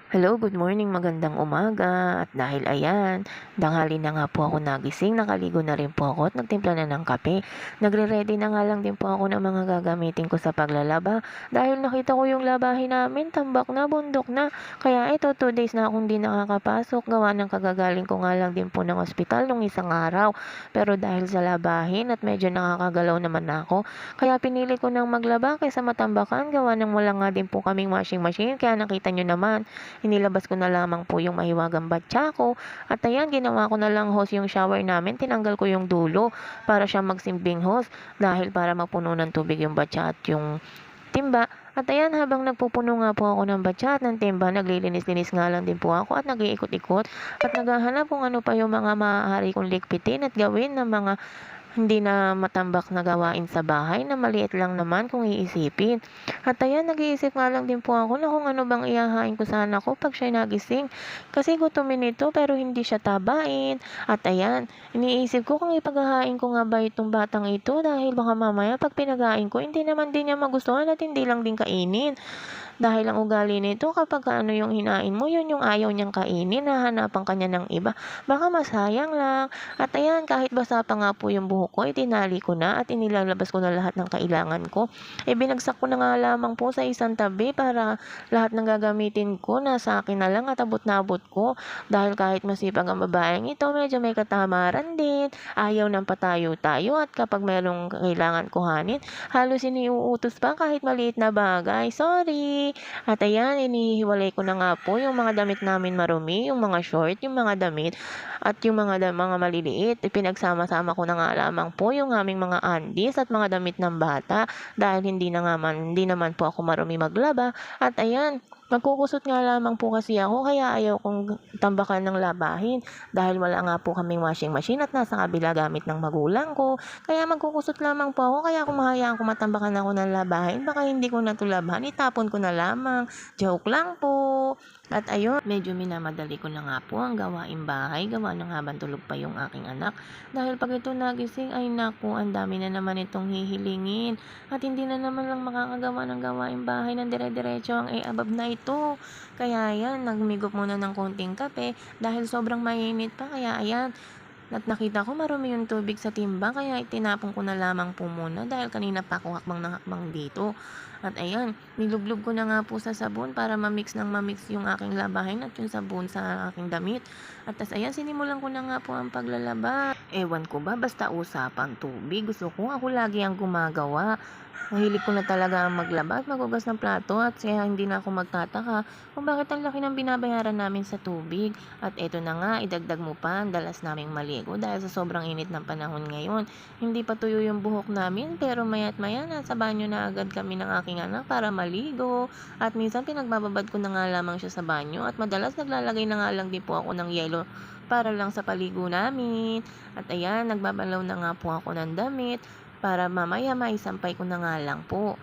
Hello, good morning, magandang umaga. At dahil ayan, tanghali na nga po ako nagising, nakaligo na rin po ako at nagtimpla na ng kape. Nagre-ready na nga lang din po ako ng mga gagamitin ko sa paglalaba dahil nakita ko yung labahin namin, tambak na, bundok na. Kaya ito, 2 days na akong di nakakapasok, gawa ng kagagaling ko nga lang din po ng ospital nung isang araw. Pero dahil sa labahin at medyo nakakagalaw naman ako, kaya pinili ko nang maglaba kaysa matambakan, gawa ng wala nga din po kaming washing machine. Kaya nakita nyo naman, inilabas ko na lamang po yung mahiwagang batya ko at ayan, ginawa ko na lang hose yung shower namin, tinanggal ko yung dulo para siya magsimbing hose dahil para mapuno ng tubig yung batya at yung timba. At ayan, habang nagpupuno nga po ako ng batya at ng timba, naglilinis-linis nga lang din po ako at nag-iikot-ikot at naghahanap kung ano pa yung mga maaari kong likpitin at gawin ng mga hindi na matambak na gawain sa bahay na maliit lang naman kung iisipin. At ayan, nag-iisip nga lang din po ako na kung ano bang ihahain ko sa anak ko pag siya nagising. Kasi gutumin ito pero hindi siya tabain. At ayan, iniisip ko kung ipaghahain ko nga ba itong batang ito dahil baka mamaya pag pinagain ko, hindi naman din niya magustuhan at hindi lang din kainin. Dahil ang ugali nito kapag ano yung hinain mo, yun yung ayaw niyang kainin, hahanapan kanya ng iba. Baka masayang lang. At ayan, kahit basa pa nga po yung buhok ko, itinali ko na at inilalabas ko na lahat ng kailangan ko. Binagsak ko na nga lamang po sa isang tabi para lahat ng gagamitin ko nasa akin na lang at abot na abot ko. Dahil kahit masipag ang babaeng ito, medyo may katamaran din. Ayaw ng patayo-tayo at kapag merong kailangan kuhanin, halos iniuutos pa kahit maliit na bagay. Sorry! At ayan, inihiwalay ko na nga po yung mga damit namin marumi, yung mga short, yung mga damit, at yung mga maliliit. Ipinagsama-sama ko na nga lamang po yung aming mga undies at mga damit ng bata dahil hindi naman po ako marumi maglaba. At ayan, magkukusot nga lamang po kasi ako kaya ayaw kong tambakan ng labahin dahil wala nga po kaming washing machine at nasa kabila gamit ng magulang ko. Kaya magkukusot lamang po ako kaya kung mahayaan ko matambakan ako ng labahin baka hindi ko na ito labahan, itapon ko na lamang. Joke lang po. At ayun, medyo minamadali ko na nga po ang gawaing bahay, gawa ng habang tulog pa yung aking anak. Dahil pag ito nagising, ay naku, ang dami na naman itong hihilingin. At hindi na naman lang makakagawa ng gawaing bahay ng dire-diretso ang abab na ito. Kaya ayan, nagmigop muna ng konting kape dahil sobrang mainit pa. Kaya ayan, at nakita ko marumi yung tubig sa timba kaya itinapon ko na lamang po muna dahil kanina pa ako hakbang na hakbang dito. At ayan, nilublog ko na nga po sa sabon para mamix yung aking labahin at yung sabon sa aking damit. At tas ayan, sinimulan ko na nga po ang paglalaba. Ewan ko ba, basta usapan tubig. Gusto ko ako lagi ang gumagawa. Mahilig ko na talaga ang maglaba at magugas ng plato at kaya hindi na ako magtataka kung bakit ang laki ng binabayaran namin sa tubig. At eto na nga, idagdag mo pa ang dalas naming maligo dahil sa sobrang init ng panahon ngayon. Hindi pa tuyo yung buhok namin pero maya't maya nasa banyo na agad kami ng aking anak para maligo. At minsan pinagbababad ko na nga lamang siya sa banyo at madalas naglalagay na nga lang din po ako ng yelo para lang sa paligo namin. At ayan, nagbabalaw na nga po ako ng damit para mamaya maisampay ko na nga lang po.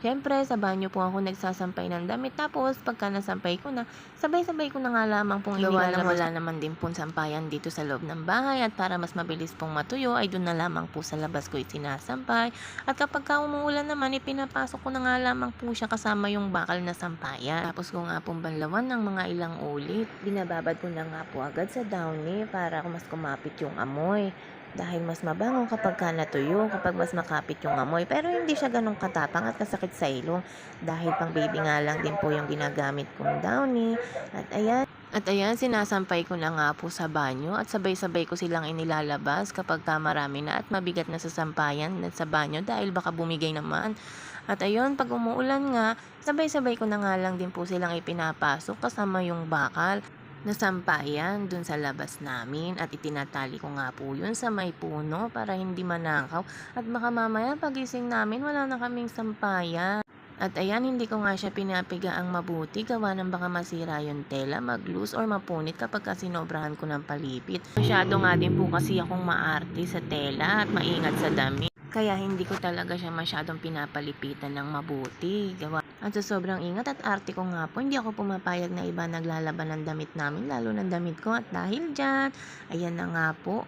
Siyempre, sa banyo po ako nagsasampay ng damit. Tapos, pagka nasampay ko na, sabay-sabay ko na nga lamang pong inilalabas. Gawa wala naman din pong sampayan dito sa loob ng bahay. At para mas mabilis pong matuyo, ay doon na lamang po sa labas ko sinasampay. At kapag umuulan naman, ipinapasok ko na nga lamang po siya kasama yung bakal na sampayan. Tapos ko nga pong banlawan ng mga ilang ulit. Binababad ko na nga po agad sa downy para mas kumapit yung amoy. Dahil mas mabango kapag natuyo, kapag mas makapit yung amoy. Pero hindi siya ganun katapang at kasakit sa ilong. Dahil pang baby nga lang din po yung ginagamit kong downy. At ayan, sinasampay ko na nga po sa banyo. At sabay-sabay ko silang inilalabas kapag marami na at mabigat na sa sampayan at sa banyo dahil baka bumigay naman. At ayun, pag umuulan nga, sabay-sabay ko na nga lang din po silang ipinapasok kasama yung bakal na sampayan dun sa labas namin at itinatali ko nga po yun sa may puno para hindi manakaw at baka mamaya pagising namin wala na kaming sampayan. At ayan, hindi ko nga siya pinapiga ang mabuti gawa ng baka masira yung tela, mag-loose or mapunit kapag sinobrahan ko ng palipit. Masyado nga din po kasi akong maarte sa tela at maingat sa damit. Kaya hindi ko talaga siya masyadong pinapalipitan ng mabuti. At sa sobrang ingat at arte ko nga po, hindi ako pumapayag na iba naglalaban ng damit namin, lalo ng damit ko. At dahil dyan, ayan na nga po,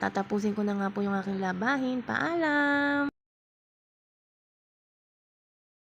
tatapusin ko na nga po yung aking labahin. Paalam!